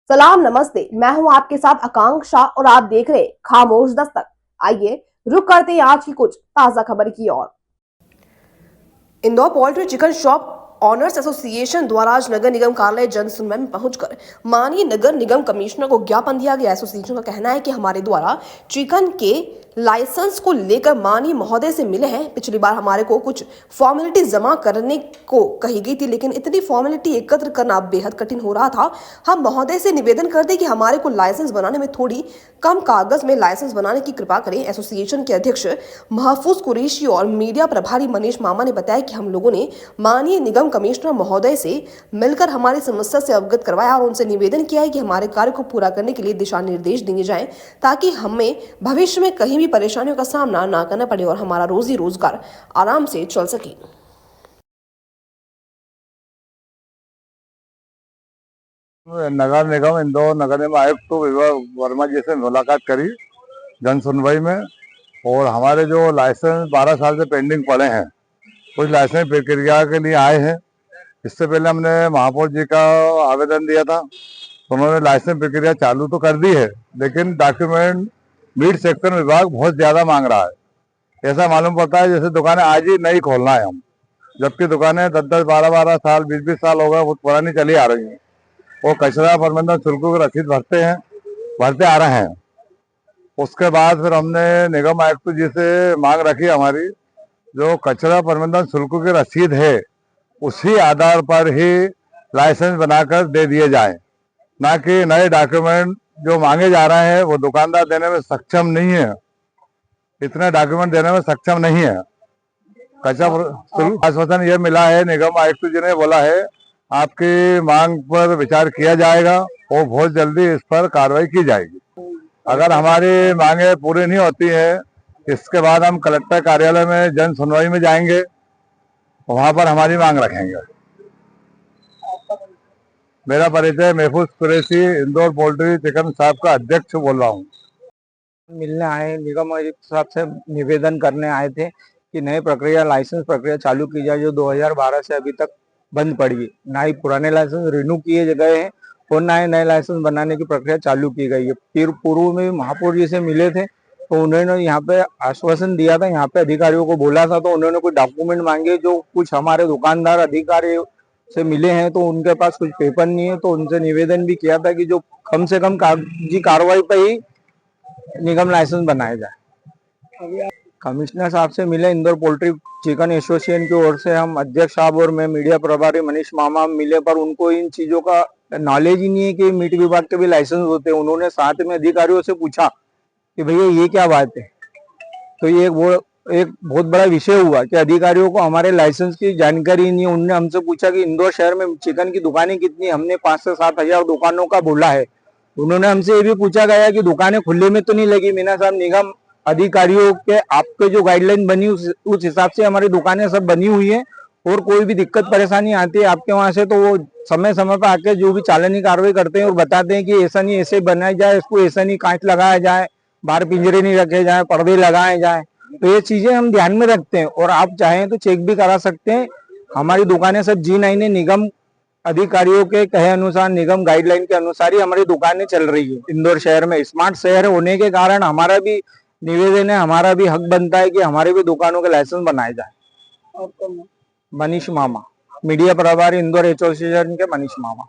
सलाम नमस्ते, मैं हूं आपके साथ आकांक्षा और आप देख रहे खामोश दस्तक। आइए रुक करते हैं आज की कुछ ताजा खबर की ओर। Indore poultry chicken shop owners association द्वारा आज नगर निगम कार्यालय जन सुनवाई में पहुंचकर माननीय नगर निगम कमिश्नर को ज्ञापन दिया गया। एसोसिएशन का कहना है कि हमारे द्वारा चिकन के लाइसेंस को लेकर माननीय महोदय से मिले हैं। पिछली बार हमारे को कुछ फॉर्मेलिटी जमा करने को कही गई थी, लेकिन इतनी फॉर्मेलिटी एकत्र करना बेहद कठिन हो रहा था। हम महोदय से निवेदन करते कि हमारे को लाइसेंस बनाने में थोड़ी कम कागज में लाइसेंस बनाने की कृपा करें। एसोसिएशन के अध्यक्ष महफूज कुरैशी और मीडिया प्रभारी मनीष मामा ने बताया कि हम लोगों ने माननीय निगम कमिश्नर महोदय से मिलकर हमारी समस्या से अवगत करवाया और उनसे निवेदन किया है कि हमारे कार्य को पूरा करने के लिए दिशा निर्देश दिए जाएं, ताकि हमें भविष्य में कहीं भी परेशानियों का सामना ना करना पड़े और हमारा रोजी रोजगार आराम से चल सके। नगर निगम इंदौर नगर निगम आयुक्त विभाग वर्मा जी से मुलाकात करी जन सुनवाई में, और हमारे जो लाइसेंस 12 साल से पेंडिंग पड़े हैं कुछ लाइसेंस प्रक्रिया के लिए आए हैं। इससे पहले हमने महापौर जी का आवेदन दिया था, तो उन्होंने लाइसेंस प्रक्रिया चालू तो कर दी है, लेकिन डॉक्यूमेंट मीट सेक्शन विभाग बहुत ज़्यादा मांग रहा है। ऐसा मालूम पड़ता है जैसे दुकानें आज ही नहीं खोलना है हम, जबकि दुकानें 10-10, 12-12 साल, 20-20 साल हो गए, बहुत पुरानी चली आ रही हैं। वो कचरा प्रबंधन शुल्कों की रसीद भरते आ रहे हैं। उसके बाद फिर हमने निगम आयुक्त जी से मांग रखी हमारी, जो कचरा प्रबंधन शुल्कों की रसीद है उसी आधार पर ही लाइसेंस बनाकर दे दिए जाए, ना कि नए डॉक्यूमेंट जो मांगे जा रहे हैं वो दुकानदार देने में सक्षम नहीं है, इतने डॉक्यूमेंट देने में सक्षम नहीं है। कचरा आश्वासन ये मिला है, निगम आयुक्त जी ने बोला है आपकी मांग पर विचार किया जाएगा और बहुत जल्दी इस पर कार्रवाई की जाएगी। अगर हमारी मांगे पूरी नहीं होती है, इसके बाद हम कलेक्टर कार्यालय में जन सुनवाई में जाएंगे, वहां पर हमारी मांग रखेंगे। मेरा परिचय महफूज Qureshi, Indore poultry chicken shop का अध्यक्ष बोल रहा हूँ। मिलने आए, निगम आयुक्त साहब से निवेदन करने आए थे कि नई प्रक्रिया लाइसेंस प्रक्रिया चालू की जाए, जो 2012 से अभी तक बंद पड़ी है। ना ही पुराने लाइसेंस रिन्यू किए गए हैं और ना ही नए लाइसेंस बनाने की प्रक्रिया चालू की गई है। फिर पूर्व में महापौर जी से मिले थे, तो उन्होंने यहाँ पे आश्वासन दिया था, यहाँ पे अधिकारियों को बोला था, तो उन्होंने कुछ डॉक्यूमेंट मांगे जो कुछ हमारे दुकानदार अधिकारी से मिले हैं, तो उनके पास कुछ पेपर नहीं है। तो उनसे निवेदन भी किया था कि जो कम से कम कागजी कार्रवाई पे ही निगम लाइसेंस बनाया जाए। कमिश्नर साहब से मिले, इंदौर पोल्ट्री चिकन एसोसिएशन की ओर से हम अध्यक्ष साहब और मैं मीडिया प्रभारी मनीष मामा मिले, पर उनको इन चीजों का नॉलेज ही नहीं है कि मीट विभाग के भी लाइसेंस होते हैं। उन्होंने साथ में अधिकारियों से पूछा कि भैया ये क्या बात है, तो ये एक बहुत बड़ा विषय हुआ कि अधिकारियों को हमारे लाइसेंस की जानकारी नहीं है। उन्होंने हमसे पूछा कि इंदौर शहर में चिकन की दुकानें कितनी, हमने 5 से 7 हजार दुकानों का बोला है। उन्होंने हमसे ये भी पूछा गया कि दुकानें खुले में तो नहीं लगी। मीना साहब, निगम अधिकारियों के आपके जो गाइडलाइन बनी उस हिसाब से हमारी दुकानें सब बनी हुई है, और कोई भी दिक्कत परेशानी आती है आपके वहां से तो वो समय समय पर आके जो भी चालानी कार्रवाई करते हैं और बताते हैं कि ऐसा नहीं ऐसे बनाया जाए, इसको ऐसा नहीं कांच लगाया जाए, बाहर पिंजरे नहीं रखे जाए, पर्दे लगाए जाए। तो ये चीजें हम ध्यान में रखते हैं, और आप चाहें तो चेक भी करा सकते हैं। हमारी दुकानें सब G9 निगम अधिकारियों के कहे अनुसार, निगम गाइडलाइन के अनुसार ही हमारी दुकानें चल रही है। इंदौर शहर में स्मार्ट शहर होने के कारण हमारा भी निवेदन है, हमारा भी हक बनता है कि हमारे भी दुकानों के लाइसेंस बनाए जाए। मनीष मामा, मीडिया प्रभारी इंदौर एसोसिएशन के मनीष मामा।